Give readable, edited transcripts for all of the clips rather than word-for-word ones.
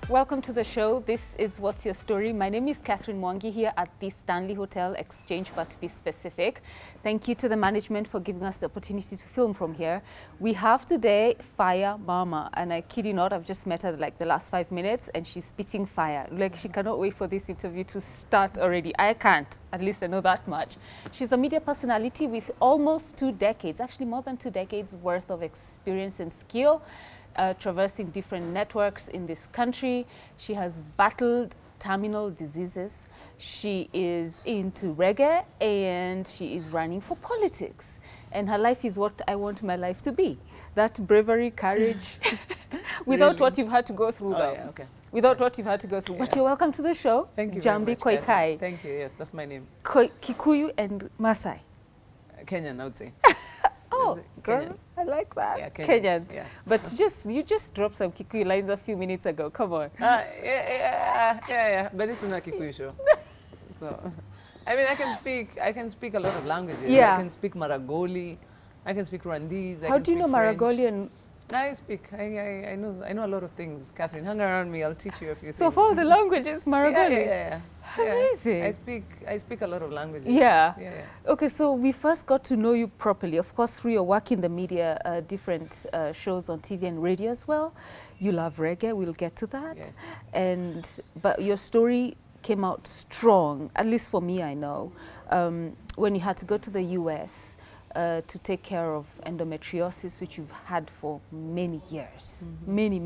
Welcome to the show. This is What's Your Story? My name is Catherine Mwangi here at the Stanley Hotel Exchange, but to be specific. Thank you to the management for giving us the opportunity to film from here. We have today Fire Mama, and I kid you not, I've just met her like the last 5 minutes and she's spitting fire. Like she cannot wait for this interview to start already. I can't, at least I know that much. She's a media personality with almost 2 decades, actually more than 2 decades worth of experience and skill. Traversing different networks in this country. She has battled terminal diseases. She is into reggae and she is running for politics. And her life is what I want my life to be. That bravery, courage, without Really? what you've had to go through though. Yeah, okay. Without what you've had to go through. But you're welcome to the show. Thank you Njambi very much, Catherine. Koikai. Thank you, yes, that's my name. Kikuyu and Maasai. Kenyan, I would say. Oh, girl, Kenyan. I like that. Yeah, Kenyan. Yeah. But you just dropped some Kikuyu lines a few minutes ago. Come on. Yeah. But this is not Kikuyu show. So, I mean, I can speak a lot of languages. Yeah. I can speak Maragoli. I can speak Rwandese. How do you know Maragoli and... I speak. I know a lot of things. Catherine, hang around me. I'll teach you a few things. So for all the languages, Maragoli? Yeah. Amazing. I speak a lot of languages. Yeah. Yeah. Okay, so we first got to know you properly, of course, through your work in the media, different shows on TV and radio as well. You love reggae, we'll get to that. Yes. But your story came out strong, at least for me, I know, when you had to go to the US to take care of endometriosis, which you've had for many years, many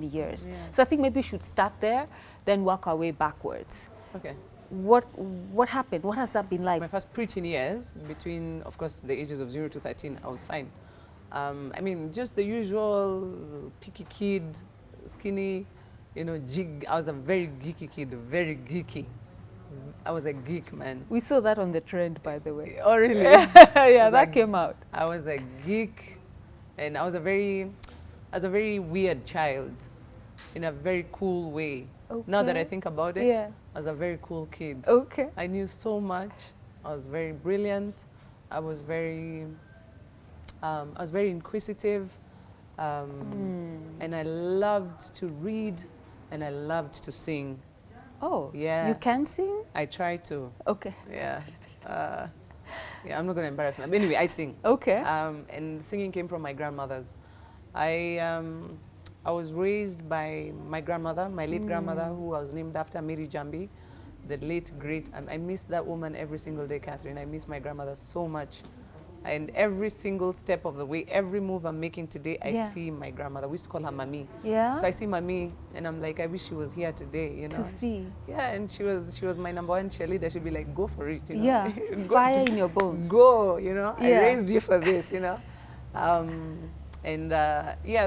years. Yeah. So I think maybe we should start there, then work our way backwards. Okay. What happened? What has that been like? My first preteen years, between, of course, the ages of 0 to 13, I was fine. I mean, just the usual picky kid, skinny, jig. I was a very geeky kid, very geeky. I was a geek, man. We saw that on the trend, by the way. Oh, really? Yeah, that came out. I was a geek, and I was a very weird child, in a very cool way. Okay. Now that I think about it, Yeah. I was a very cool kid. Okay. I knew so much. I was very brilliant. I was very inquisitive, and I loved to read, and I loved to sing. Oh, Yeah. you can sing? I try to. Okay. Yeah. I'm not going to embarrass myself. Anyway, I sing. Okay. And singing came from my grandmothers. I was raised by my grandmother, my late grandmother, who was named after Mary Njambi, the late great. I miss that woman every single day, Catherine. I miss my grandmother so much. And every single step of the way, every move I'm making today, I see my grandmother. We used to call her Mami. Yeah. So I see Mami, and I'm like, I wish she was here today, To see. Yeah, and she was my number one cheerleader. She'd be like, go for it, Yeah. Go Fire in your bones. Go, I Yeah. raised you for this,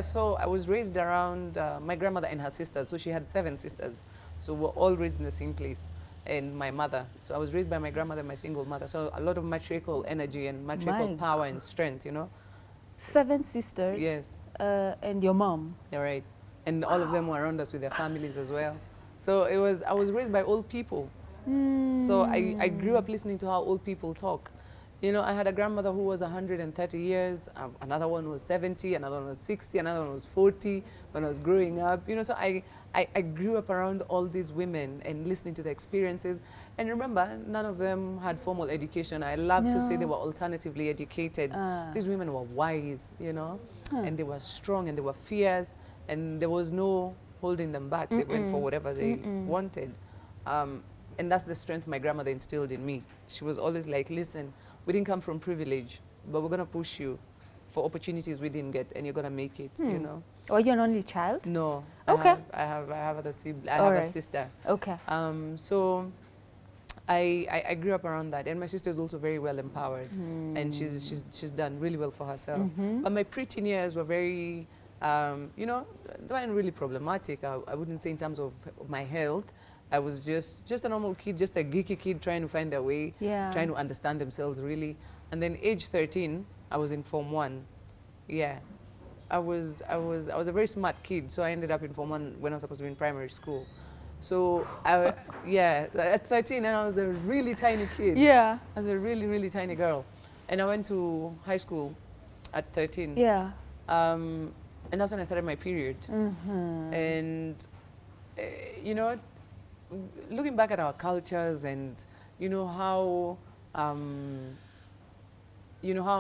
So I was raised around my grandmother and her sisters. So she had 7 sisters. So we're all raised in the same place. And my mother. So I was raised by my grandmother and my single mother. So a lot of matriarchal energy and matriarchal power and strength, 7 sisters. Yes. And your mom. You're right. And all of them were around us with their families as well. So I was raised by old people. So I grew up listening to how old people talk. I had a grandmother who was 130 years, another one was 70, another one was 60, another one was 40 when I was growing up. So I grew up around all these women and listening to their experiences. And remember, none of them had formal education. I love to say they were alternatively educated. These women were wise, and they were strong and they were fierce, and there was no holding them back. They went for whatever they wanted. And that's the strength my grandmother instilled in me. She was always like, listen, we didn't come from privilege, but we're going to push you for opportunities we didn't get, and you're going to make it, Or you're an only child? No. Okay. I have other siblings. I have a sister. Okay. So I grew up around that, and my sister is also very well empowered, and she's done really well for herself. But my preteen years were very, they weren't really problematic. I wouldn't say in terms of my health. I was just a normal kid, just a geeky kid trying to find their way, trying to understand themselves really. And then age 13, I was in Form 1. Yeah. I was a very smart kid, so I ended up in Form 1 when I was supposed to be in primary school. So at 13, and I was a really tiny kid. Yeah. I was a really, really tiny girl. And I went to high school at 13. Yeah. And that's when I started my period. And you know, looking back at our cultures and, you know, how our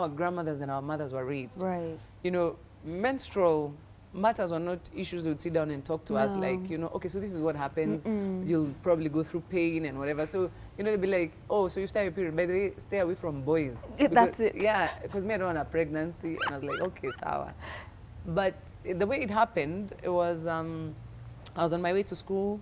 grandmothers and our mothers were raised. Right. You know, menstrual matters were not issues they would sit down and talk to us like, you know, okay, so this is what happens. You'll probably go through pain and whatever. So, you know, they'd be like, oh, so you stay your period. By the way, stay away from boys. That's it. Yeah, because me, I don't want a pregnancy. And I was like, okay, sour. But the way it happened, it was, I was on my way to school.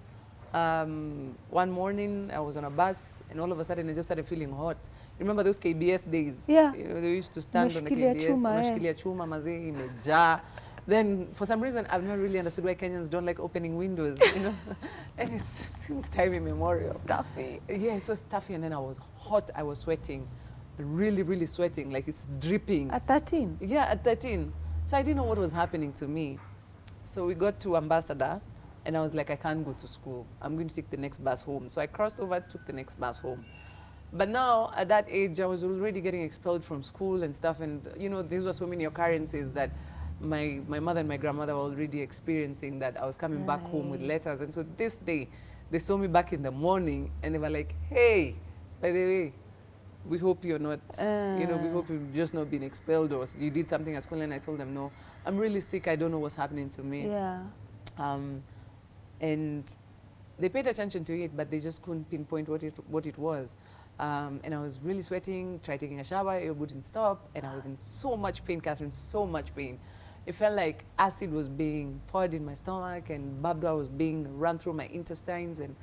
One morning, I was on a bus, and all of a sudden, I just started feeling hot. Remember those KBS days? Yeah. You know, they used to stand on the Unashikilia KBS. chuma, Unashikilia chuma, mazee, imejaa. Then, for some reason, I've not really understood why Kenyans don't like opening windows, you know. And it's since time immemorial. Stuffy. Yeah, it's so stuffy, and then I was hot. I was sweating, really, really sweating, like it's dripping. At 13? Yeah, at 13. So I didn't know what was happening to me. So we got to Ambassador, and I was like, I can't go to school. I'm going to take the next bus home. So I crossed over, took the next bus home. But now, at that age, I was already getting expelled from school and stuff. And, you know, these were so many occurrences that my mother and my grandmother were already experiencing, that I was coming back home with letters. And so this day, they saw me back in the morning, and they were like, hey, by the way, we hope you're not, you know, we hope you've just not been expelled or you did something at school. And I told them, no, I'm really sick. I don't know what's happening to me. Yeah. And they paid attention to it, but they just couldn't pinpoint what it was. And I was really sweating, tried taking a shower, it wouldn't stop. And I was in so much pain, Catherine, so much pain. It felt like acid was being poured in my stomach and babda was being run through my intestines. And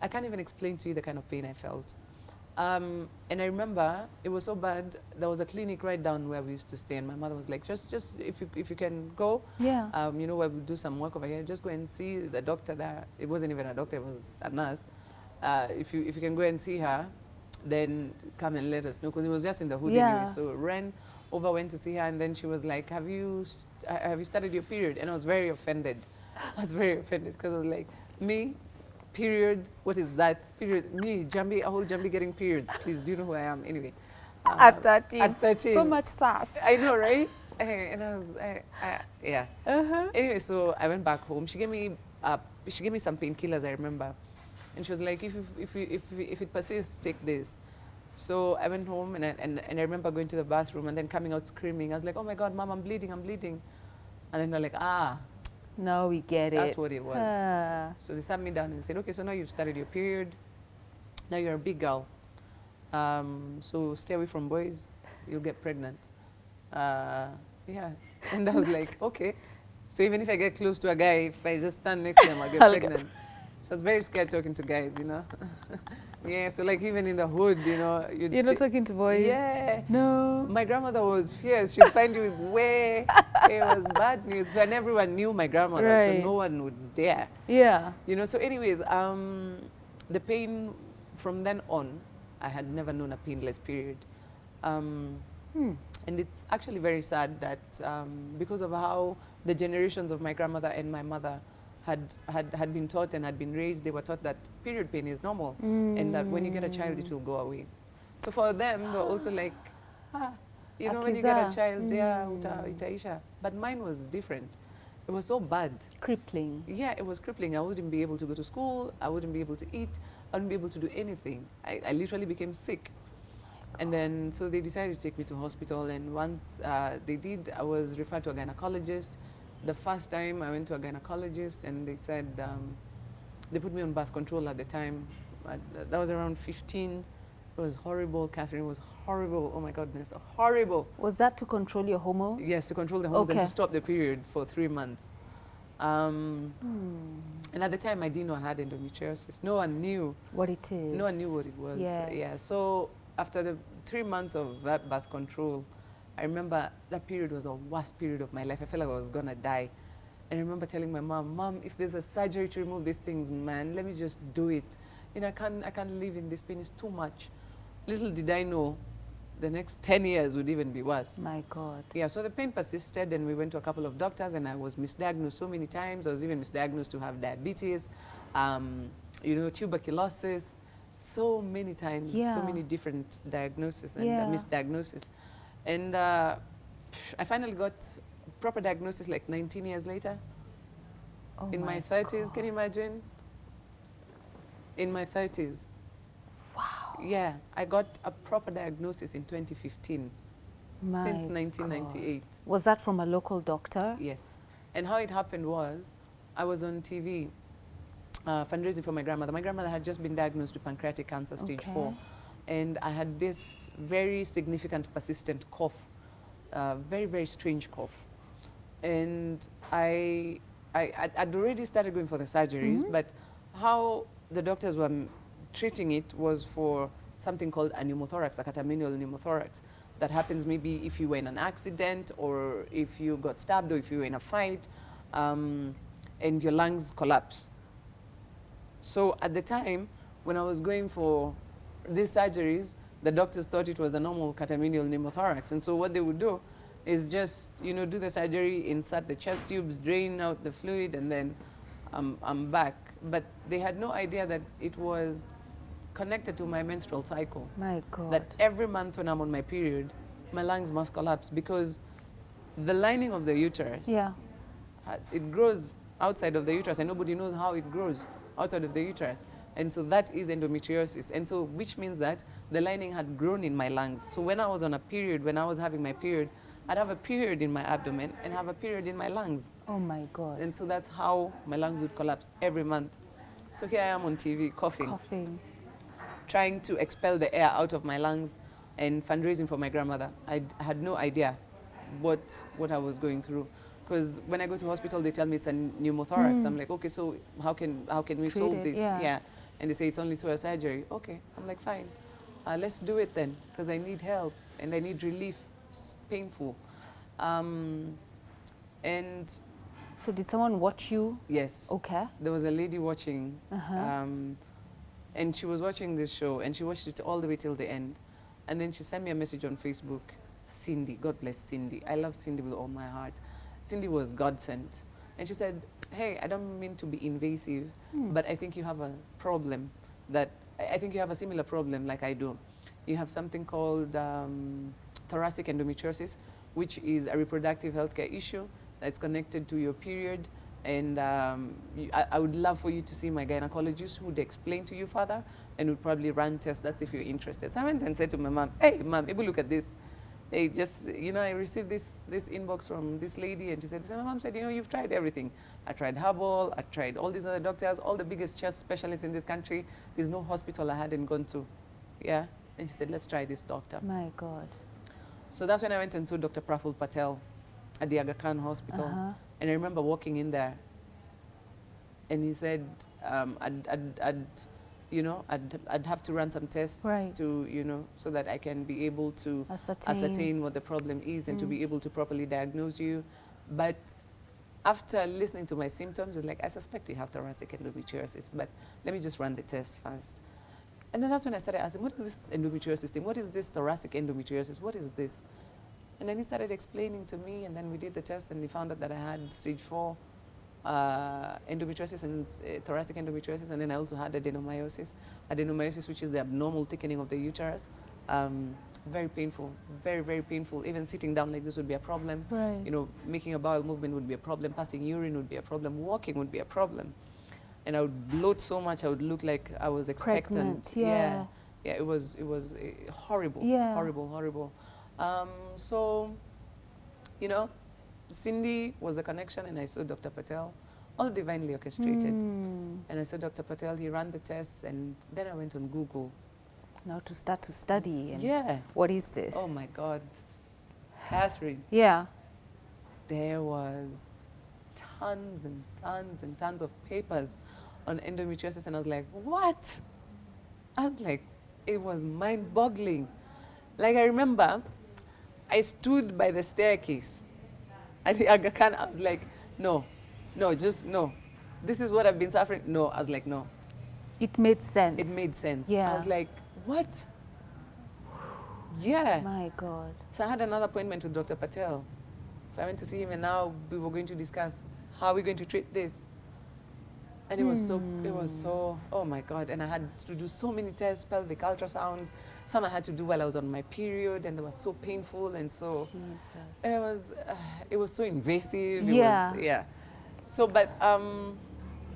I can't even explain to you the kind of pain I felt. And I remember it was so bad, there was a clinic right down where we used to stay, and my mother was like, just if you can go, Yeah. you know, where we do some work over here, just go and see the doctor there. It wasn't even a doctor, it was a nurse. If you can go and see her, then come and let us know, because it was just in the hood anyway. So ran over, went to see her, and then she was like, have you started your period? And I was very offended. I was very offended, because I was like, me? Period? What is that? Period? Me, Njambi, a whole Njambi getting periods. Please, do you know who I am? Anyway. At 13. At 13. So much sass. I know, right? And I was, yeah. Anyway, so I went back home. She gave me some painkillers, I remember. And she was like, if it persists, take this. So I went home, and I remember going to the bathroom and then coming out screaming. I was like, oh my God, Mom, I'm bleeding, I'm bleeding. And then they're like, now we get it. that's what it was. So they sat me down and said, okay, so now you've started your period. Now you're a big girl. So stay away from boys. You'll get pregnant. Yeah. And I was like, okay. So even if I get close to a guy, if I just stand next to him, I'll get pregnant. So I was very scared talking to guys, you know. Yeah, so like even in the hood, you know. You're not talking to boys? Yeah. No. My grandmother was fierce. She'd find you way. It was bad news. So and everyone knew my grandmother, Right. so no one would dare. Yeah. You know, so anyways, the pain from then on, I had never known a painless period. And it's actually very sad that because of how the generations of my grandmother and my mother had been taught and had been raised, they were taught that period pain is normal and that when you get a child, it will go away. So for them, they were also like, you know, when you get a child, yeah, itaisha. But mine was different. It was so bad. Crippling. Yeah, it was crippling. I wouldn't be able to go to school. I wouldn't be able to eat. I wouldn't be able to do anything. I literally became sick. And then, so they decided to take me to hospital. And once they did, I was referred to a gynecologist. The first time I went to a gynecologist, and they said, they put me on birth control at the time. That was around 15. It was horrible, Catherine. It was horrible. Oh my goodness, horrible. Was that to control your hormones? Yes, to control the hormones and to stop the period for 3 months. And at the time, I didn't know I had endometriosis. No one knew what it is. No one knew what it was. Yes. Yeah. So after the 3 months of that birth control, I remember that period was the worst period of my life. I felt like I was gonna die. And I remember telling my mom, Mom, if there's a surgery to remove these things, man, let me just do it. You know, I can't live in this pain. It's too much. Little did I know, the next 10 years would even be worse. My God. Yeah, so the pain persisted, and we went to a couple of doctors, and I was misdiagnosed so many times. I was even misdiagnosed to have diabetes, you know, tuberculosis, so many times, so many different diagnoses and misdiagnoses. And I finally got proper diagnosis like 19 years later. Oh in my 30s, can you imagine? In my 30s. Wow. Yeah, I got a proper diagnosis in 2015, since 1998. God. Was that from a local doctor? Yes. And how it happened was, I was on TV fundraising for my grandmother. My grandmother had just been diagnosed with pancreatic cancer, stage 4. And I had this very significant, persistent cough, very, very strange cough. And I'd already started going for the surgeries, but how the doctors were treating it was for something called a pneumothorax, a catamenial pneumothorax, that happens maybe if you were in an accident or if you got stabbed or if you were in a fight and your lungs collapse. So at the time, when I was going for these surgeries, the doctors thought it was a normal catamenial pneumothorax. And so what they would do is just, you know, do the surgery, insert the chest tubes, drain out the fluid, and then I'm back. But they had no idea that it was connected to my menstrual cycle. My God. That every month when I'm on my period, my lungs must collapse because the lining of the uterus, it grows outside of the uterus, and nobody knows how it grows outside of the uterus. And so that is endometriosis. And so, which means that the lining had grown in my lungs. So when I was on a period, when I was having my period, I'd have a period in my abdomen and have a period in my lungs. Oh my God. And so that's how my lungs would collapse every month. So here I am on TV, coughing, trying to expel the air out of my lungs and fundraising for my grandmother. I had no idea what I was going through. Because when I go to hospital, they tell me it's a pneumothorax. I'm like, okay, so how can we solve this? Yeah. And they say it's only through a surgery. Okay, I'm like, fine. Let's do it then, because I need help and I need relief. It's painful. And so did someone watch you? Yes. Okay. There was a lady watching, and she was watching this show, and she watched it all the way till the end. And then she sent me a message on Facebook. Cindy, God bless Cindy. I love Cindy with all my heart. Cindy was God sent. And she said, hey, I don't mean to be invasive, but I think you have a problem that, I think you have a similar problem like I do. You have something called thoracic endometriosis, which is a reproductive healthcare issue that's connected to your period. And I would love for you to see my gynecologist, who would explain to you further and would probably run tests. That's if you're interested. So I went and said to my mom, hey, mom, maybe look at this. They just, you know, I received this inbox from this lady, and she said, my mom said, you know, you've tried everything. I tried herbal, I tried all these other doctors, all the biggest chest specialists in this country. There's no hospital I hadn't gone to. Yeah? And she said, let's try this doctor. My God. So that's when I went and saw Dr. Praful Patel at the Aga Khan Hospital. And I remember walking in there, and he said, I'd have to run some tests to, you know, so that I can be able to ascertain what the problem is and to be able to properly diagnose you. But after listening to my symptoms, it's like, I suspect you have thoracic endometriosis, but let me just run the test first. And then that's when I started asking, what is this endometriosis thing? What is this thoracic endometriosis? What is this? And then he started explaining to me, and then we did the test, and he found out that I had stage 4 endometriosis and thoracic endometriosis, and then I also had adenomyosis, which is the abnormal thickening of the uterus. Very painful, very, very painful. Even sitting down like this would be a problem. Right. You know, making a bowel movement would be a problem. Passing urine would be a problem. Walking would be a problem. And I would bloat so much, I would look like I was expectant. Pregnant, yeah. Yeah, it was horrible, horrible. So, you know, Cindy was a connection, and I saw Dr. Patel, all divinely orchestrated. And I saw Dr. Patel, he ran the tests, and then I went on Google. Now to start to study. And yeah. What is this? Oh my God, Catherine. Yeah. There was tons and tons and tons of papers on endometriosis, and I was like, what? I was like, it was mind-boggling. Like, I remember I stood by the staircase at the Aga Khan. I was like, no, just no. This is what I've been suffering. No, I was like, no. It made sense. It made sense. Yeah. I was like, what? Yeah. My God. So I had another appointment with Dr. Patel. So I went to see him, and now we were going to discuss how are we going to treat this. And it was so, oh my God. And I had to do so many tests, pelvic ultrasounds. Some I had to do while I was on my period, and they were so painful, and so Jesus. it was so invasive. Yeah. So, but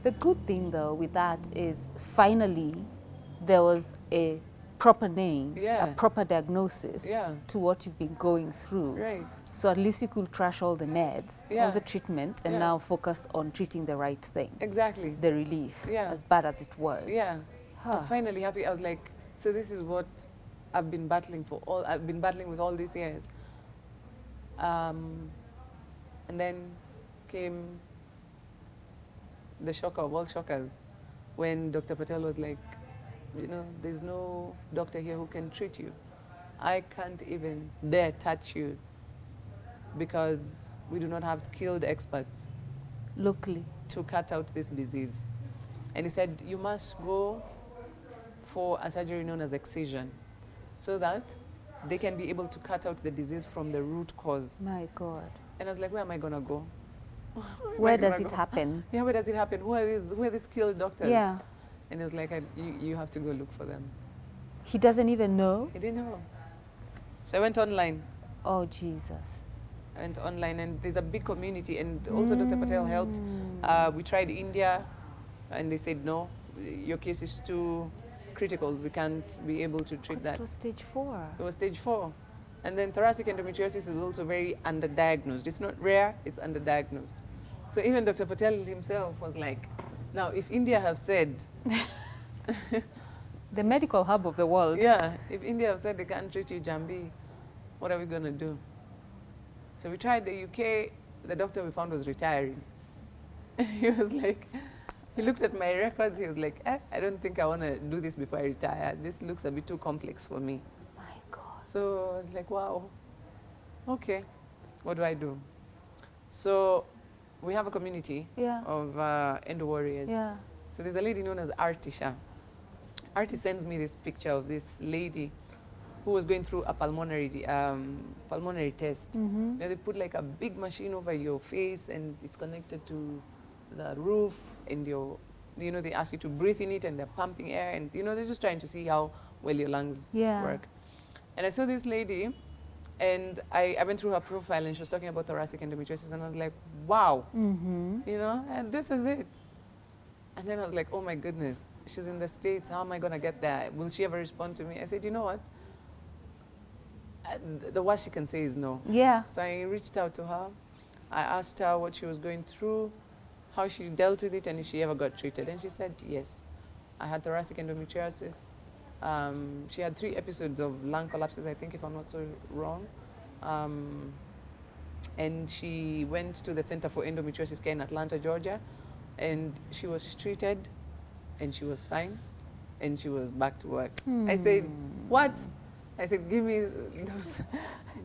The good thing, though, with that is finally there was a proper name, Yeah. a proper diagnosis Yeah. to what you've been going through. Right. So at least you could trash all the meds, Yeah. all the treatment, and Yeah. now focus on treating the right thing. Exactly. The relief, Yeah. as bad as it was. Yeah. I was Huh. finally happy. I was like, so this is what I've been battling for I've been battling with all these years. And then came the shocker of all shockers when Dr. Patel was like, you know, there's no doctor here who can treat you. I can't even dare touch you because we do not have skilled experts Locally. to cut out this disease. And he said, you must go for a surgery known as excision so that they can be able to cut out the disease from the root cause. My God. And I was like, where am I going to go? Where does it happen? Yeah, where does it happen? Who are these skilled doctors? Yeah. And he was like, you have to go look for them. He doesn't even know? He didn't know. So I went online. Oh, Jesus. I went online, and there's a big community, and also Dr. Patel helped. We tried India, and they said, no, your case is too critical. We can't be able to treat that. It was stage 4. It was stage 4. And then thoracic endometriosis is also very underdiagnosed. It's not rare, it's underdiagnosed. So even Dr. Patel himself was like, now if India have said, The medical hub of the world. yeah, if India have said they can't treat you, Njambi, what are we going to do? So we tried the UK. The doctor we found was retiring. He was like, he looked at my records. He was like, I don't think I want to do this before I retire. This looks a bit too complex for me. My God. So I was like, wow, okay, what do I do? So we have a community Yeah. of endo warriors. Yeah. So there's a lady known as Artisha. Artie sends me this picture of this lady who was going through a pulmonary test. Mm-hmm. You know, they put like a big machine over your face, and it's connected to the roof, and they ask you to breathe in it, and they're pumping air, and they're just trying to see how well your lungs Yeah. work. And I saw this lady, and I went through her profile, and she was talking about thoracic endometriosis, and I was like, wow, Mm-hmm. and this is it. And then I was like, oh my goodness, she's in the States, how am I going to get there? Will she ever respond to me? I said, you know what? The worst she can say is no. Yeah. So I reached out to her. I asked her what she was going through, how she dealt with it, and if she ever got treated. And she said, yes, I had thoracic endometriosis. She had 3 episodes of lung collapses, I think, if I'm not so wrong. And she went to the Center for Endometriosis Care in Atlanta, Georgia, and she was treated, and she was fine, and she was back to work. I said, what? I said, give me those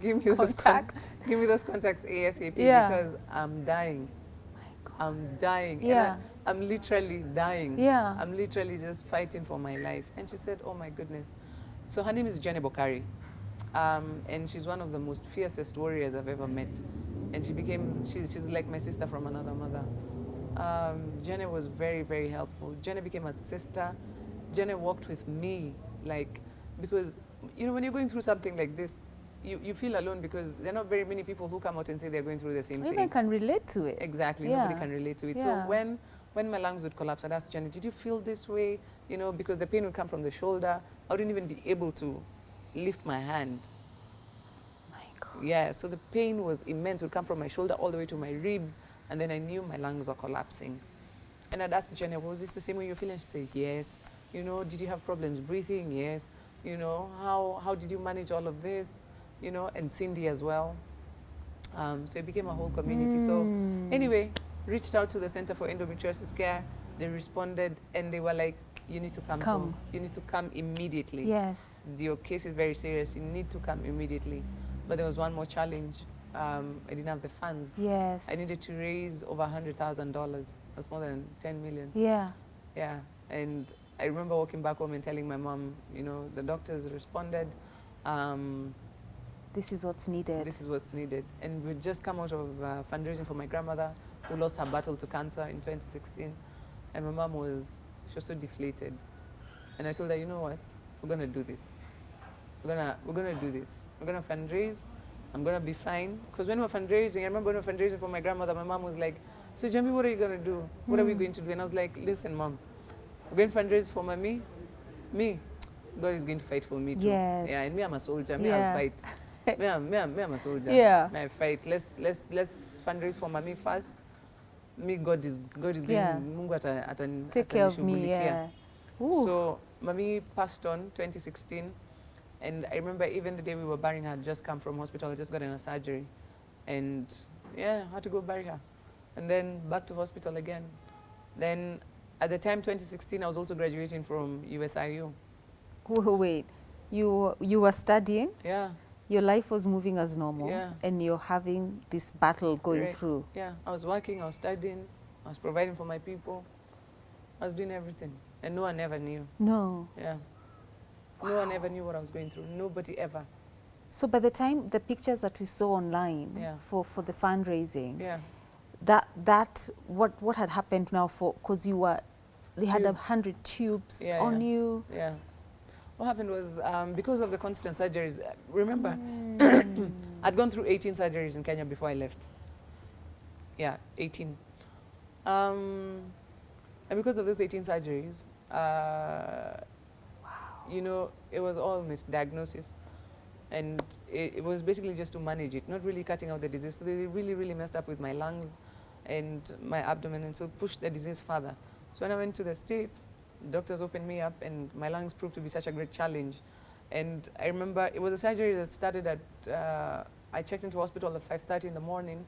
Contacts. give me those contacts ASAP, Yeah. because I'm dying. My God. I'm dying. Yeah. And I'm literally dying. Yeah. I'm literally just fighting for my life. And she said, oh my goodness. So her name is Njambi Koikai. And she's one of the most fiercest warriors I've ever met. And she's like my sister from another mother. Jenny was very, very helpful. Jenny became a sister. Jenny walked with me, because, when you're going through something like this, you feel alone, because there are not very many people who come out and say they're going through the same thing. Even can relate to it. Exactly, Yeah. nobody can relate to it. Yeah. So when my lungs would collapse, I'd ask Jenny, did you feel this way? Because the pain would come from the shoulder. I wouldn't even be able to lift my hand. My God. Yeah, so the pain was immense. It would come from my shoulder all the way to my ribs, and then I knew my lungs were collapsing. And I'd ask Jenny, was this the same way you're feeling? She said, yes. Did you have problems breathing? Yes. How did you manage all of this? And Cindy as well. So it became a whole community. So anyway, reached out to the Center for Endometriosis Care. They responded, and they were like, you need to come. You need to come immediately. Yes. Your case is very serious. You need to come immediately. But there was one more challenge. I didn't have the funds. Yes. I needed to raise over $100,000. That's more than 10 million. Yeah. Yeah. And I remember walking back home and telling my mom, the doctors responded. This is what's needed. This is what's needed. And we'd just come out of fundraising for my grandmother, who lost her battle to cancer in 2016. And my mom was so deflated. And I told her, you know what? We're going to do this. We're going to do this. We're going to fundraise. I'm going to be fine. Because when we were fundraising, I remember when we were fundraising for my grandmother, my mom was like, so Njambi, what are you going to do? What are we going to do? And I was like, listen, Mom, we're going to fundraise for mommy. Me, God is going to fight for me too. Yes. Yeah, and me, I'm a soldier. Me, Yeah. I'll fight. me, I'm a soldier. Yeah. Me, I fight. Let's fundraise for mommy first. Me, God is going. Yeah. Mungu Take care of me. Yeah. Ooh. So mommy passed on 2016, and I remember even the day we were burying her, I had just come from hospital. I just got in a surgery, and yeah, I had to go bury her, and then back to hospital again. Then at the time 2016, I was also graduating from USIU. Wait, you were studying? Yeah. Your life was moving as normal, Yeah. and you're having this battle going through. Yeah, I was working, I was studying, I was providing for my people. I was doing everything, and no one ever knew. No. Yeah. Wow. No one ever knew what I was going through. Nobody ever. So by the time the pictures that we saw online Yeah. for the fundraising, Yeah. what had happened now because they had 100 tubes on you. Yeah. What happened was, because of the constant surgeries, remember, I'd gone through 18 surgeries in Kenya before I left. Yeah, 18. And because of those 18 surgeries, you know, it was all misdiagnosis. And it was basically just to manage it, not really cutting out the disease. So they really, really messed up with my lungs and my abdomen, and so pushed the disease further. So when I went to the States, doctors opened me up, and my lungs proved to be such a great challenge. And I remember it was a surgery that started at, I checked into hospital at 5:30 in the morning,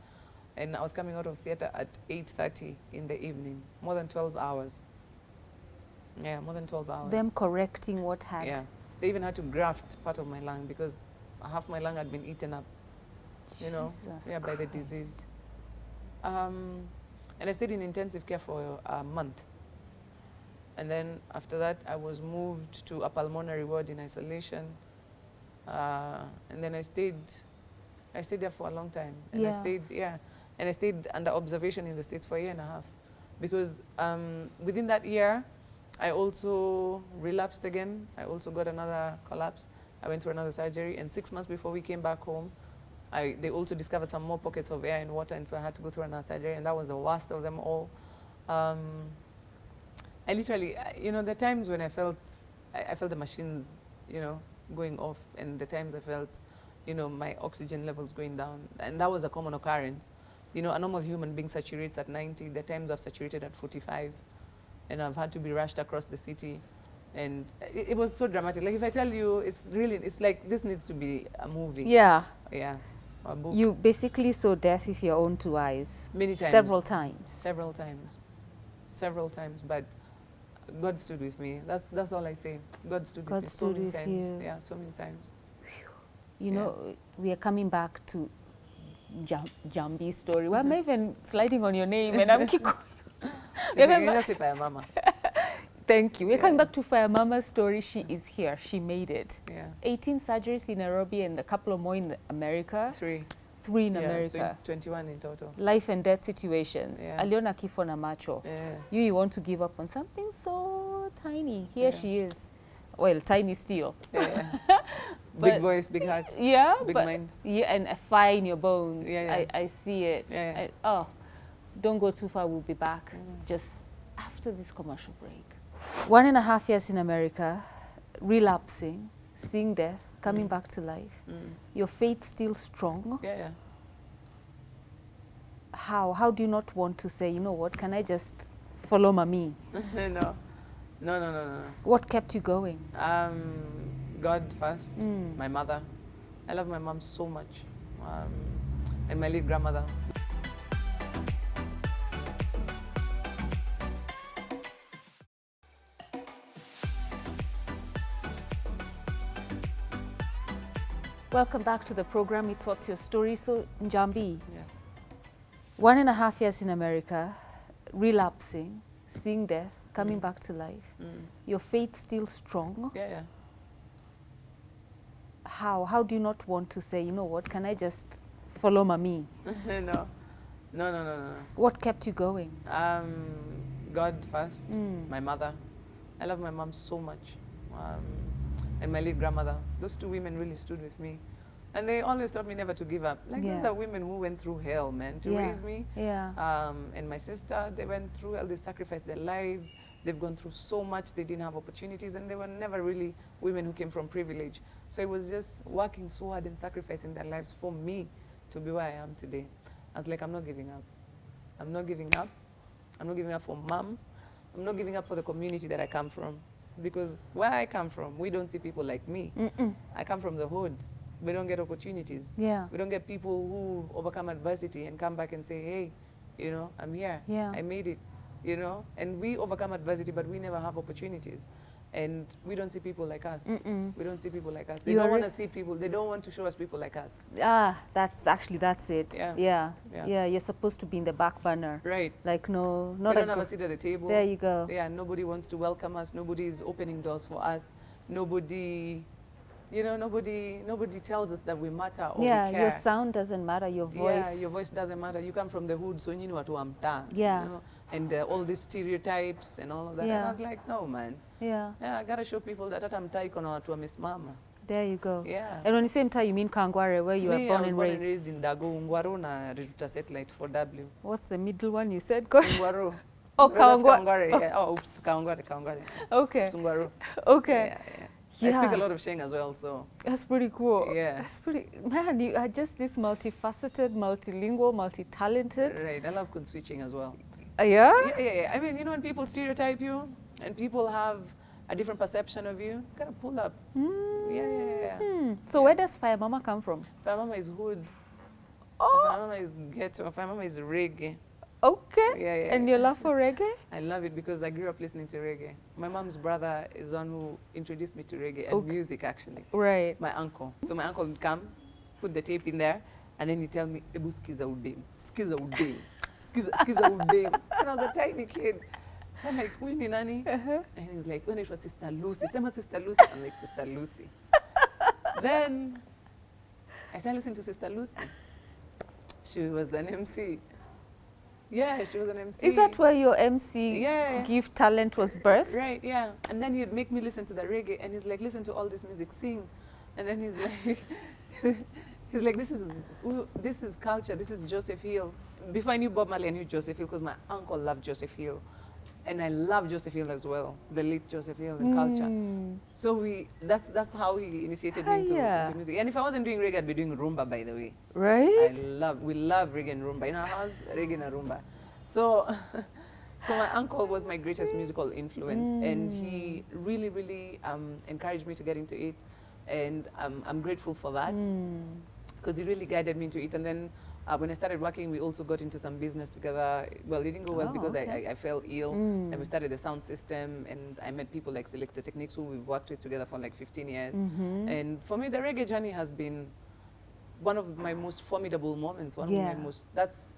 and I was coming out of theater at 8:30 in the evening. More than 12 hours. Yeah, more than 12 hours. Them correcting what had. Yeah. They even had to graft part of my lung because half my lung had been eaten up, you know, by the disease. And I stayed in intensive care for a month. And then after that, I was moved to a pulmonary ward in isolation. And then I stayed there for a long time. And I stayed under observation in the States for a year and a half. Because within that year, I also relapsed again. I also got another collapse. I went through another surgery. And 6 months before we came back home, they also discovered some more pockets of air and water. And so I had to go through another surgery. And that was the worst of them all. I literally, you know, the times when I felt the machines, you know, going off, and the times I felt, you know, my oxygen levels going down. And that was a common occurrence. You know, a normal human being saturates at 90. The times I've saturated at 45. And I've had to be rushed across the city. And it was so dramatic. Like, if I tell you, it's like this needs to be a movie. Yeah. Yeah. Or a book. You basically saw death with your own two eyes. Many times. Several times. Several times. Several times. But God stood with me. That's all I say. God stood with me so many times. You. Yeah, so many times. You know, we are coming back to Njambi's story. Why am I even sliding on your name? And I'm keep going. That's Fire Mama. Thank you. We're coming back to Fire Mama's story. She is here. She made it. Yeah. 18 surgeries in Nairobi and a couple of more in America. 3 in America. So 21 in total. Life and death situations. Yeah. Aliona kifo na macho. Yeah. You want to give up on something so tiny. Here she is. Well, tiny still. Yeah. Big voice, big heart. Yeah. Big mind. Yeah, and a fire in your bones. Yeah. I see it. Yeah. Don't go too far. We'll be back just after this commercial break. 1.5 years in America, relapsing, seeing death, coming back to life. Your faith still strong? Yeah. How do you not want to say, you know what, can I just follow mommy? No. What kept you going? God first, my mother. I love my mom so much. And my late grandmother. Welcome back to the program. It's What's Your Story? So, Njambi, 1.5 years in America, relapsing, seeing death, coming back to life. Your faith still strong? Yeah. How do you not want to say, you know what, can I just follow mommy? No. What kept you going? God first, my mother. I love my mom so much. And my late grandmother. Those two women really stood with me And they always taught me never to give up. Like, these are women who went through hell, man, to raise me. And my sister, they went through hell. They sacrificed their lives. They've gone through so much. They didn't have opportunities, and they were never really women who came from privilege. So it was just working so hard and sacrificing their lives for me to be where I am today. I was like, I'm not giving up. I'm not giving up. I'm not giving up for mom. I'm not giving up for the community that I come from. Because where I come from, we don't see people like me. I come from the hood. We don't get opportunities. We don't get people who've overcome adversity and come back and say, hey, you know, I'm here. I made it, you know. And we overcome adversity, but we never have opportunities. And we don't see people like us. We don't see people like us. They don't want to see people. They don't want to show us people like us. That's it. You're supposed to be in the back burner. Right. Like, no, not we don't have a seat at the table. There you go. Yeah, nobody wants to welcome us. Nobody is opening doors for us. Nobody, you know, nobody tells us that we matter or we care. Your sound doesn't matter, your voice. Yeah, your voice doesn't matter. You come from the hood, so you know what to amta. You know? And all these stereotypes and all of that. And I was like, no, man. I gotta show people that I'm taikona to a Miss Mama. There you go. Yeah. And when you say Mta, you mean Kangware, where you were born and raised? I was born and raised in Dago, Ungwaro na Reduta Satellite for W. What's the middle one you said? Gosh. Ungwaro. Oh, Kangware. Yeah. Oh, oops, Kangware. Okay. Ungwaro. Okay. I speak a lot of Sheng as well, so. That's pretty cool. Yeah. That's pretty, man, you are just this multifaceted, multilingual, multi-talented. Right, I love code switching as well. Yeah? Yeah. I mean, you know, when people stereotype you and people have a different perception of you, you gotta pull up. So where does Fire Mama come from? Fire Mama is hood. Fire Mama is ghetto. Fire Mama is reggae. Okay. Yeah. And your love for reggae? I love it because I grew up listening to reggae. My mom's brother is one who introduced me to reggae and music, actually. Right. My uncle. So my uncle would come, put the tape in there, and then he'd tell me, Ebu skiza udem, skiza udem, skiza udem. And I was a tiny kid. So I'm like, Winnie Nani? And he's like, when it was Sister Lucy. Sema Sister Lucy. I'm like, Sister Lucy. Then I started listening to Sister Lucy. She was an MC. Yeah, she was an MC. Is that where your MC gift talent was birthed? Right, yeah. And then he'd make me listen to the reggae, and he's like, listen to all this music, sing. And then he's like, he's like, this is culture, this is Joseph Hill. Before I knew Bob Marley, I knew Joseph Hill because my uncle loved Joseph Hill. And I love Joseph Hill as well, the late Joseph Hill in culture. So that's how he initiated me into music. And if I wasn't doing reggae, I'd be doing rumba, by the way. Right? We love reggae and rumba. In our house, reggae and rumba. So my uncle was my greatest musical influence, and he really, really encouraged me to get into it. And I'm grateful for that because he really guided me into it. And then when I started working, we also got into some business together. Well, it didn't go well because I fell ill, and we started the sound system, and I met people like Selector Techniques who we've worked with together for like 15 years. And for me, the reggae journey has been one of my most formidable moments. One of my most,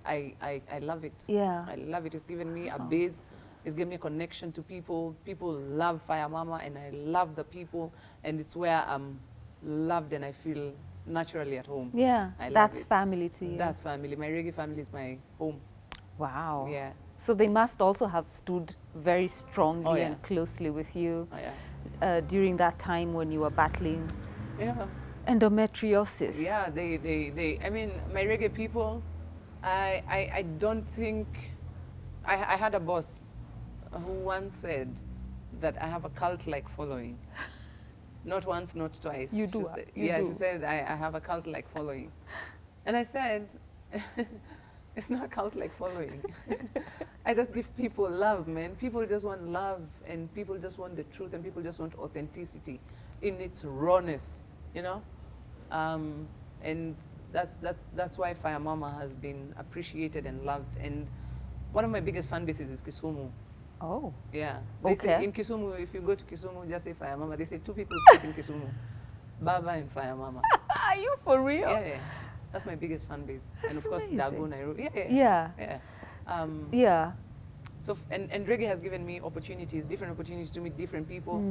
I love it. Yeah. I love it. It's given me a base. It's given me a connection to people. People love Fire Mama, and I love the people, and it's where I'm loved and I feel naturally at home. Yeah, that's family to you. That's family. My reggae family is my home. Wow. Yeah. So they must also have stood very strongly and closely with you during that time when you were battling endometriosis. Yeah, I mean, my reggae people, I don't think, I had a boss who once said that I have a cult-like following. Not once, not twice. You do. She said, I have a cult-like following. And I said, it's not a cult-like following. I just give people love, man. People just want love, and people just want the truth, and people just want authenticity in its rawness, you know? And that's why Fire Mama has been appreciated and loved. And one of my biggest fan bases is Kisumu. Oh. Yeah. They say in Kisumu, if you go to Kisumu, just say Fire Mama. They say two people speak in Kisumu. Baba and Fire Mama. Are you for real? Yeah. That's my biggest fan base. That's and of course, amazing. Dago, Nairobi. Yeah. So, and reggae has given me opportunities, different opportunities to meet different people,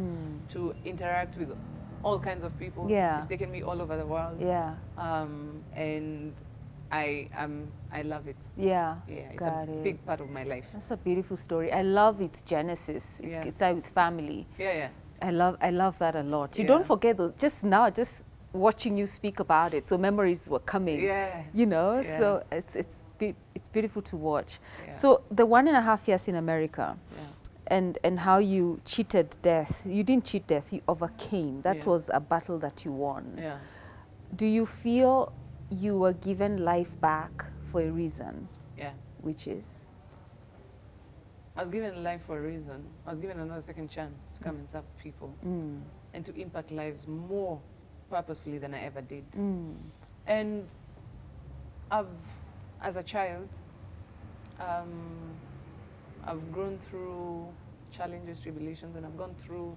to interact with all kinds of people. Yeah. It's taken me all over the world. Yeah. And I love it. Yeah. Yeah. It's a big part of my life. That's a beautiful story. I love its genesis. It started with family. Yeah. I love that a lot. You don't forget those. Just watching you speak about it, so memories were coming. Yeah. You know, Yeah. so it's beautiful to watch. Yeah. So the 1.5 years in America, Yeah. and how you cheated death. You didn't cheat death, you overcame. That Yeah. was a battle that you won. Yeah. Do you feel you were given life back for a reason? Yeah. Which is? I was given life for a reason. I was given another second chance to come and serve people and to impact lives more purposefully than I ever did. And as a child, I've grown through challenges, tribulations, and I've gone through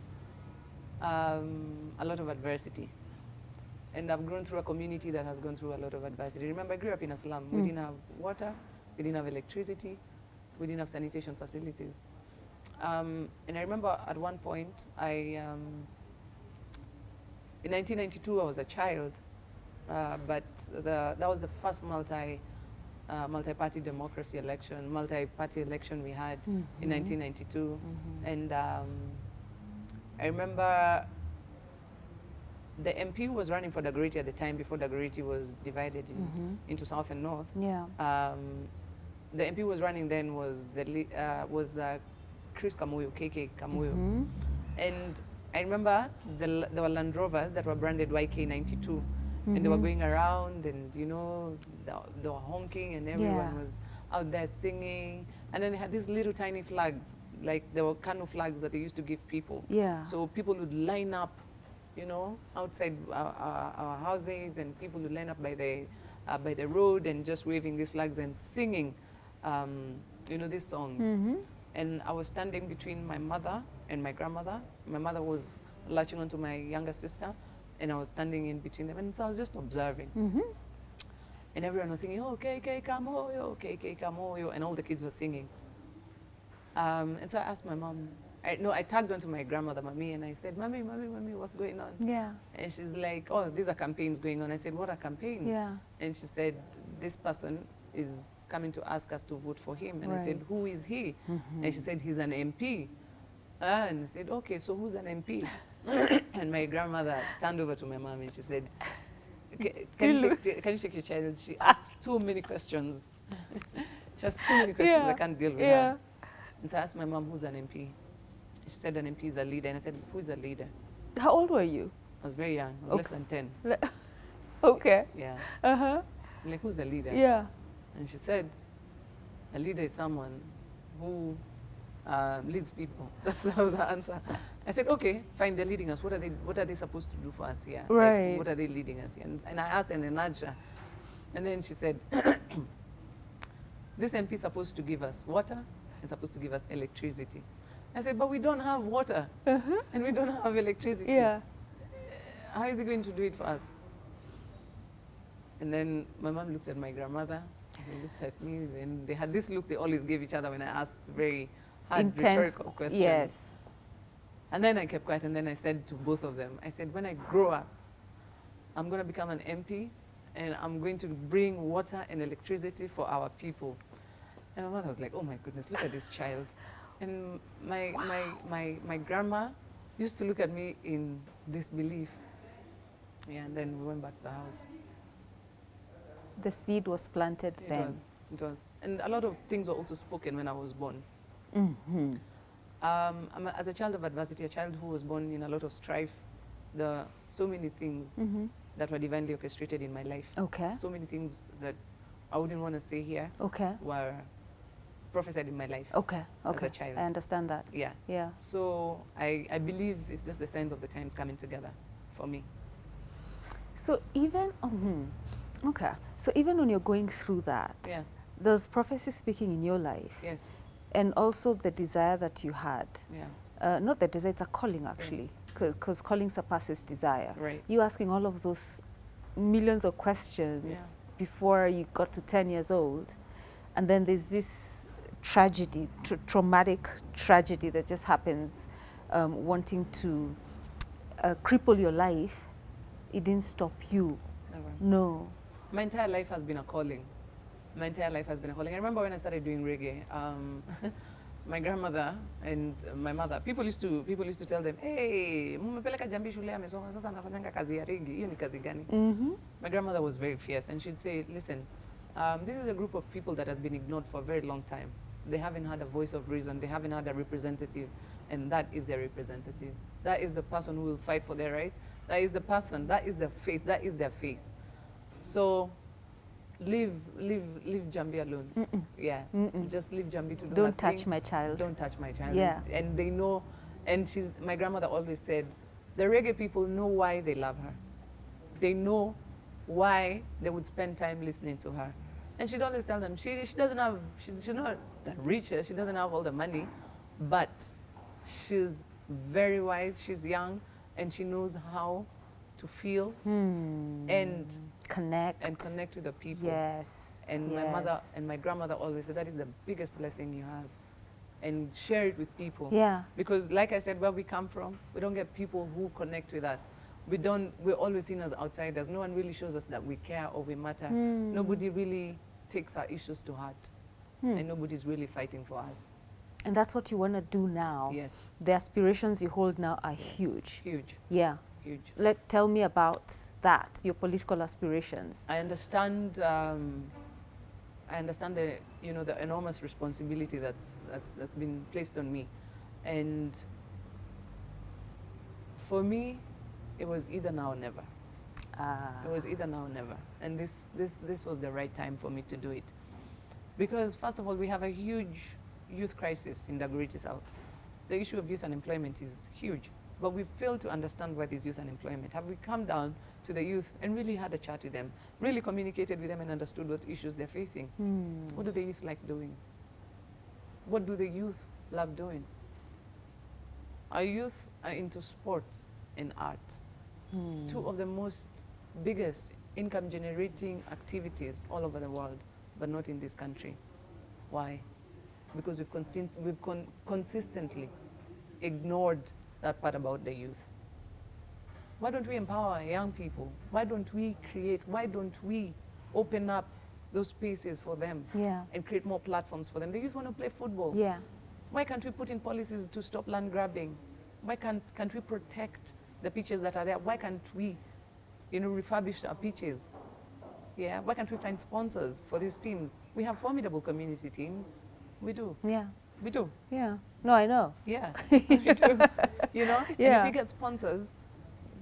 a lot of adversity. And I've grown through a community that has gone through a lot of adversity. Remember, I grew up in a slum. We didn't have water, we didn't have electricity, we didn't have sanitation facilities. And I remember at one point, in 1992, I was a child, but that was the first multi-party democracy election, multi-party election we had in 1992. And I remember the MP who was running for Dagoretti at the time, before Dagoretti was divided into South and North. Yeah. The MP who was running then was Chris Kamuyu, KK Kamuyu. And I remember there were Land Rovers that were branded YK92. And they were going around, and you know, they were honking, and everyone was out there singing. And then they had these little tiny flags, like there were Kanu flags that they used to give people. Yeah. So people would line up, you know, outside our houses, and people would line up by the road and just waving these flags and singing, you know, these songs. And I was standing between my mother and my grandmother. My mother was latching onto my younger sister, and I was standing in between them, and so I was just observing. And everyone was singing, oh, KK Kamoyo, KK Kamoyo, and all the kids were singing. And so I asked my mom, I tagged onto my grandmother, Mami, and I said, Mami, what's going on? Yeah. And she's like, oh, these are campaigns going on. I said, what are campaigns? Yeah. And she said, this person is coming to ask us to vote for him. And I said, who is he? And she said, he's an MP. And I said, okay, so who's an MP? And my grandmother turned over to my mom and she said, can you shake your child? She asked too many questions. She asked too many questions, I can't deal with her. And so I asked my mom, who's an MP? She said an MP is a leader. And I said, who's a leader? How old were you? I was very young. I was less than 10. Okay. Yeah. I'm like, who's a leader? Yeah. And she said, a leader is someone who leads people. That was her answer. I said, okay, fine, they're leading us. What are they supposed to do for us here? Right. Like, what are they leading us here? And I asked and nudged her. And then she said, this MP is supposed to give us water and supposed to give us electricity. I said, but we don't have water and we don't have electricity. Yeah. How is he going to do it for us? And then my mom looked at my grandmother, they looked at me, and they had this look they always gave each other when I asked very hard Intense rhetorical questions. Yes. And then I kept quiet, and then I said to both of them, I said, when I grow up, I'm going to become an MP, and I'm going to bring water and electricity for our people. And my mother was like, oh my goodness, look at this child. And my grandma used to look at me in disbelief. Yeah, and then we went back to the house. The seed was planted then. It was. And a lot of things were also spoken when I was born. As a child of adversity, a child who was born in a lot of strife, there are so many things that were divinely orchestrated in my life. Okay. So many things that I wouldn't want to say here were prophesied in my life as a child. I understand that. Yeah. Yeah. So I believe it's just the signs of the times coming together for me. So even, so even when you're going through that, there's prophecy speaking in your life. Yes. And also the desire that you had. Yeah. Not the desire, it's a calling actually, because calling surpasses desire. Right. You asking all of those millions of questions before you got to 10 years old, and then there's this tragedy, traumatic tragedy that just happens, wanting to cripple your life. It didn't stop you. Never. No. My entire life has been a calling. My entire life has been a calling. I remember when I started doing reggae, my grandmother and my mother, people used to tell them, hey, mumepeleka Njambi shule amesoma, sasa anafanyanga kazi ya Reggae, hiyo ni kazi gani? My grandmother was very fierce, and she'd say, listen, this is a group of people that has been ignored for a very long time. They haven't had a voice of reason, they haven't had a representative, and that is their representative. That is the person who will fight for their rights. That is the person, that is the face, that is their face. So leave Njambi alone. Yeah, just leave Njambi to do Don't her touch thing. my child. Don't touch my child. Yeah. And they know, and my grandmother always said, the Reggae people know why they love her. They know why they would spend time listening to her. And she'd always tell them, she doesn't have, she's not that rich, she doesn't have all the money, but she's very wise, she's young, and she knows how to feel and connect with the people. Yes. And my mother and my grandmother always said that is the biggest blessing you have. And share it with people. Yeah. Because like I said, where we come from, we don't get people who connect with us. We're always seen as outsiders. No one really shows us that we care or we matter. Nobody really takes our issues to heart. And nobody's really fighting for us. And that's what you want to do now. Yes. The aspirations you hold now are huge. Huge. Yeah. Huge. Tell me about that, your political aspirations. I understand the the enormous responsibility that's been placed on me, and for me, it was either now or never. It was either now or never, and this was the right time for me to do it, because first of all, we have a huge youth crisis in Dagoretti South. The issue of youth unemployment is huge, but we fail to understand what is youth unemployment. Have we come down to the youth and really had a chat with them, really communicated with them and understood what issues they're facing? What do the youth like doing? What do the youth love doing? Our youth are into sports and art. Two of the biggest income generating activities all over the world, but not in this country. Why? Because we've consistently ignored that part about the youth. Why don't we empower young people? Why don't we open up those spaces for them and create more platforms for them? The youth want to play football. Yeah. Why can't we put in policies to stop land grabbing? Why can't we protect the pitches that are there? Why can't we, refurbish our pitches? Yeah. Why can't we find sponsors for these teams? We have formidable community teams. We do. Yeah. We do. Yeah. No, I know. Yeah. We do. Yeah. And if we get sponsors,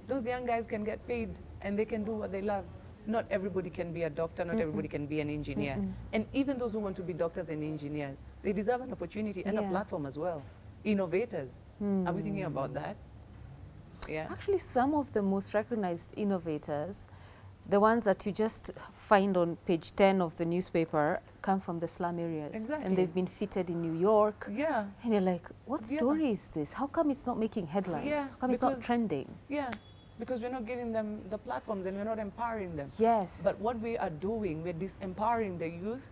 those young guys can get paid and they can do what they love. Not everybody can be a doctor, not everybody can be an engineer. And even those who want to be doctors and engineers, they deserve an opportunity and a platform as well. Innovators. Are we thinking about that? Yeah. Actually, some of the most recognized innovators, the ones that you just find on page 10 of the newspaper, come from the slum areas. Exactly. And they've been fitted in New York. Yeah. And you're like, what story is this? How come it's not making headlines? Yeah, How come it's not trending? Yeah, because we're not giving them the platforms and we're not empowering them. Yes. But what we are doing, we're disempowering the youth,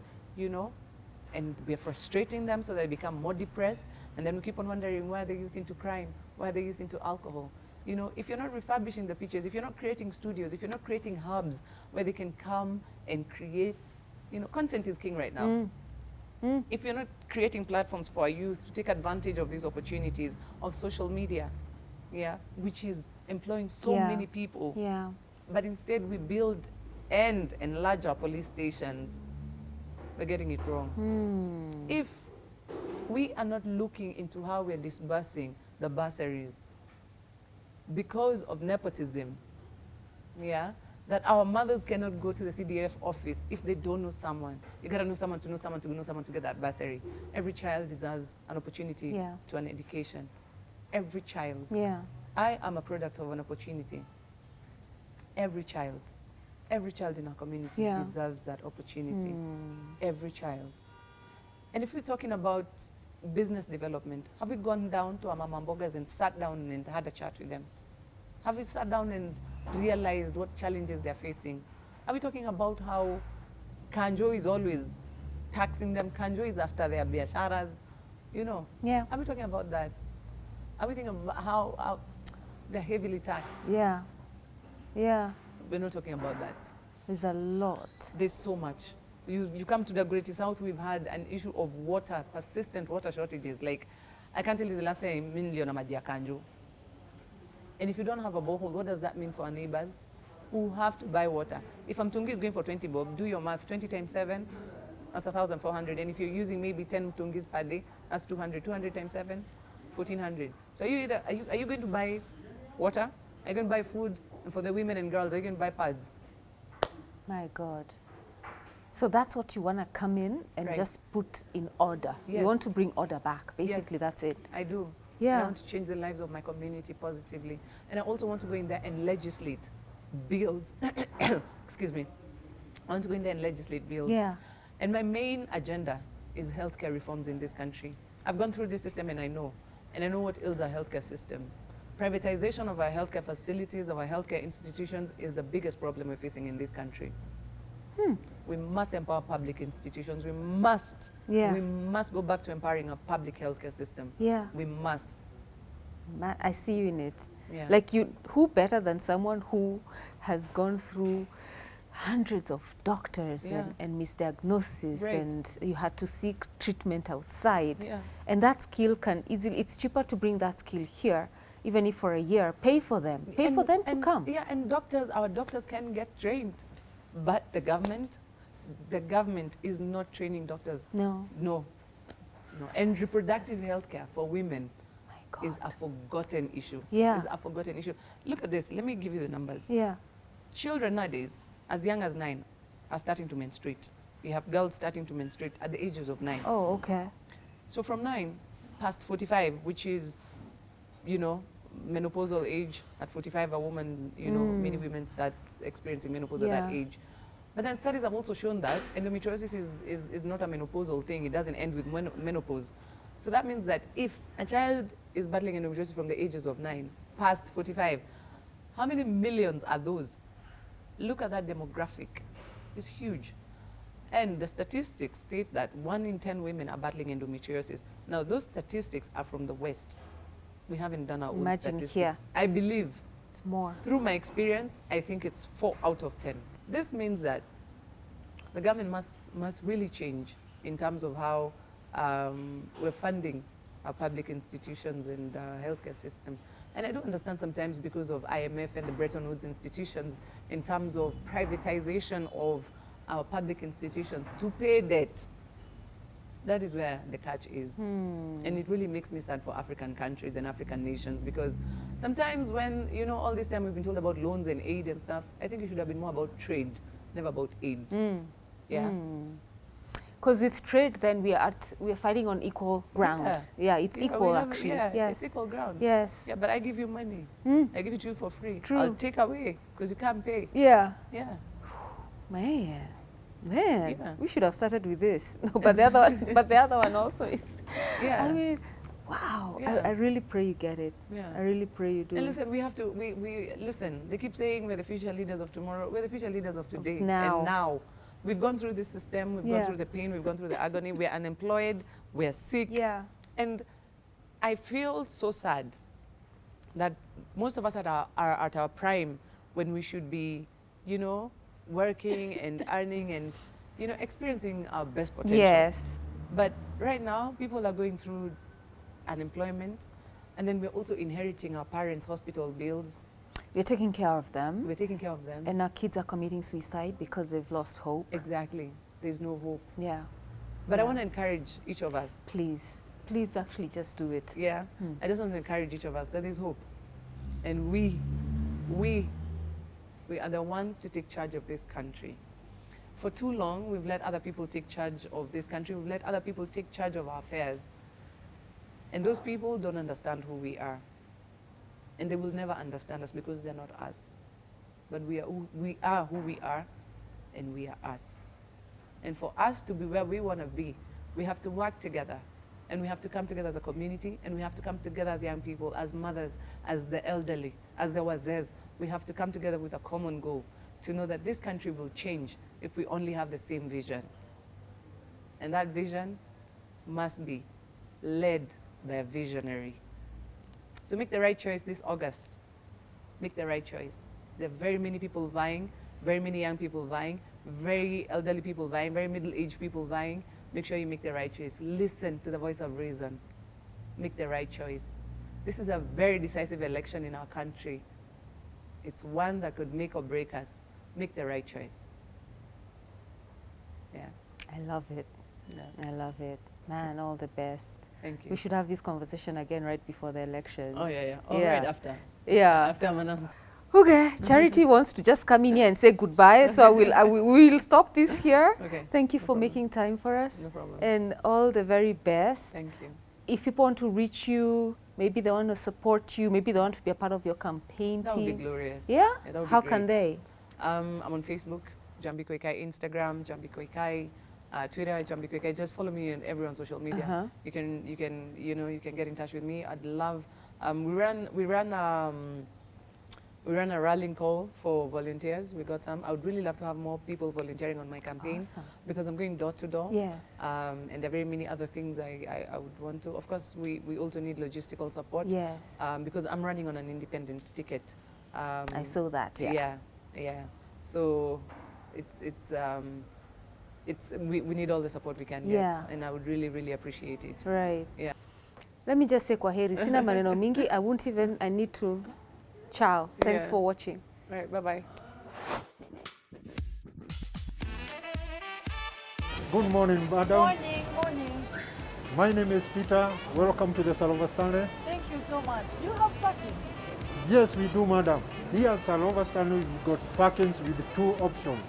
and we're frustrating them so they become more depressed. And then we keep on wondering, why are the youth into crime? Why are the youth into alcohol? If you're not refurbishing the pitches, if you're not creating studios, if you're not creating hubs where they can come and create, content is king right now. If you're not creating platforms for our youth to take advantage of these opportunities of social media, which is employing so many people, but instead we build and enlarge our police stations, we're getting it wrong. If we are not looking into how we're disbursing the bursaries because of nepotism, that our mothers cannot go to the CDF office if they don't know someone. You gotta know someone to know someone to know someone to get that bursary. Every child deserves an opportunity to an education. Every child. Yeah. I am a product of an opportunity. Every child in our community deserves that opportunity. Every child. And if we're talking about business development, have we gone down to our mama mbogas and sat down and had a chat with them? Have we sat down and realized what challenges they're facing? Are we talking about how Kanjo is always taxing them? Kanjo is after their biasharas, Yeah. Are we talking about that? Are we thinking about how they're heavily taxed? Yeah. Yeah. We're not talking about that. There's a lot. There's so much. You come to the Greater South, we've had an issue of water, persistent water shortages. Like, I can't tell you the last time million maji ya Kanju. And if you don't have a borehole, what does that mean for our neighbors who have to buy water? If Mtungi is going for 20 bob, do your math, 20 times 7, that's 1,400. And if you're using maybe 10 Mtungis per day, that's 200. 200 times 7, 1,400. So are you going to buy water? Are you going to buy food? And for the women and girls, are you going to buy pads? My God. So that's what you want to come in and Right. just put in order. Yes. You want to bring order back. Basically, Yes. that's it. I do. Yeah. And I want to change the lives of my community positively. And I also want to go in there and legislate bills. Excuse me. I want to go in there and legislate bills. Yeah. And my main agenda is healthcare reforms in this country. I've gone through this system and I know. And I know what ails our healthcare system. Privatization of our healthcare facilities, of our healthcare institutions is the biggest problem we're facing in this country. We must empower public institutions. We must. Yeah. We must go back to empowering our public healthcare system. Yeah. We must. Man, I see you in it. Yeah. Like who better than someone who has gone through hundreds of doctors Yeah. and misdiagnosis, Right. and you had to seek treatment outside. Yeah. And that skill can easily, it's cheaper to bring that skill here, even if for a year, pay for them to come. Yeah, and our doctors can get trained. But the government is not training doctors. No. No. And reproductive health care for women My God. is a forgotten issue. Yeah. Is a forgotten issue. Look at this. Let me give you the numbers. Yeah. Children nowadays, as young as 9, are starting to menstruate. You have girls starting to menstruate at the ages of 9. Oh, okay. So from 9 past 45, which is, menopausal age, at 45 a woman, many women start experiencing menopause at that Yeah. age. But then studies have also shown that endometriosis is not a menopausal thing. It doesn't end with menopause. So that means that if a child is battling endometriosis from the ages of 9 past 45, how many millions are those? Look at that demographic. It's huge. And the statistics state that 1 in 10 women are battling endometriosis. Now, those statistics are from the West. We haven't done our own Imagine statistics. here. I believe, It's more. through my experience, I think it's 4 out of 10. This means that the government must really change in terms of how we're funding our public institutions and healthcare system. And I do understand sometimes because of IMF and the Bretton Woods institutions in terms of privatization of our public institutions to pay debt. That is where the catch is. And it really makes me sad for African countries and African nations, because sometimes when, all this time we've been told about loans and aid and stuff, I think it should have been more about trade, never about aid. Yeah. Because with trade, then we're fighting on equal ground. Yeah, it's equal actually. Yeah, yes. it's equal ground. Yes. Yeah, but I give you money. I give it to you for free. True. I'll take away because you can't pay. Yeah. Yeah. Man, Yeah. we should have started with this. No, but the other one also is. Yeah. I mean, wow. Yeah. I really pray you get it. Yeah. I really pray you do. And listen, we have to, we listen, they keep saying we're the future leaders of tomorrow. We're the future leaders of today. now. And now. We've gone through this system, we've gone Yeah. through the pain, we've gone through the agony, we're unemployed, we're sick. Yeah. And I feel so sad that most of us are at our prime when we should be, working and earning and, experiencing our best potential. Yes. But right now, people are going through unemployment, and then we're also inheriting our parents' hospital bills. We're taking care of them. We're taking care of them. And our kids are committing suicide because they've lost hope. Exactly. There's no hope. Yeah. But I Yeah. want to encourage each of us. Please actually just do it. Yeah. I just want to encourage each of us that there's hope. And we are the ones to take charge of this country. For too long, we've let other people take charge of this country. We've let other people take charge of our affairs. And those people don't understand who we are. And they will never understand us because they're not us. But we are who we are, and we are us. And for us to be where we want to be, we have to work together. And we have to come together as a community, and we have to come together as young people, as mothers, as the elderly, as the wazés. We have to come together with a common goal to know that this country will change if we only have the same vision. And that vision must be led by a visionary. So make the right choice this August. Make the right choice. There are very many people vying, very many young people vying, very elderly people vying, very middle-aged people vying. Make sure you make the right choice. Listen to the voice of reason. Make the right choice. This is a very decisive election in our country. It's one that could make or break us. Make the right choice. Yeah. I love it. Yeah. I love it. Man, all the best. Thank you. We should have this conversation again right before the elections. Oh, yeah, yeah. Oh, Yeah. right after. Yeah. After Manam. Okay, Charity wants to just come in here and say goodbye, so we will stop this here. Okay. Thank you No for problem. making time for us. No problem. And all the very best. Thank you. If people want to reach you, maybe they want to support you, maybe they want to be a part of your campaign That would be team. glorious. Yeah? That would be How great. can they? I'm on Facebook, Njambi Koikai, Instagram, Njambi Koikai, Twitter, Njambi Koikai. Just follow me on every on social media. Uh-huh. You can get in touch with me. I'd love. We ran a rallying call for volunteers. We got some. I would really love to have more people volunteering on my campaign Awesome. because I'm going door to door. Yes. And there are very many other things I would want to. Of course, we also need logistical support. Yes. Because I'm running on an independent ticket. I saw that, yeah. Yeah. So we need all the support we can Yeah. get, and I would really, really appreciate it. Right. Yeah. Let me just say kwaheri. Sina maneno mingi. I need to. Ciao. Thanks Yeah. for watching. Right. Bye-bye. Good morning, madam. Morning. My name is Peter. Welcome to the Salova Stanley. Thank you so much. Do you have parking? Yes, we do, madam. Here at Salova Stanley, we've got parkings with two options.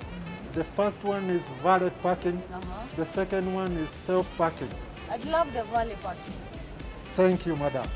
The first one is valet parking. The second one is self-parking. I'd love the valet parking. Thank you, madam.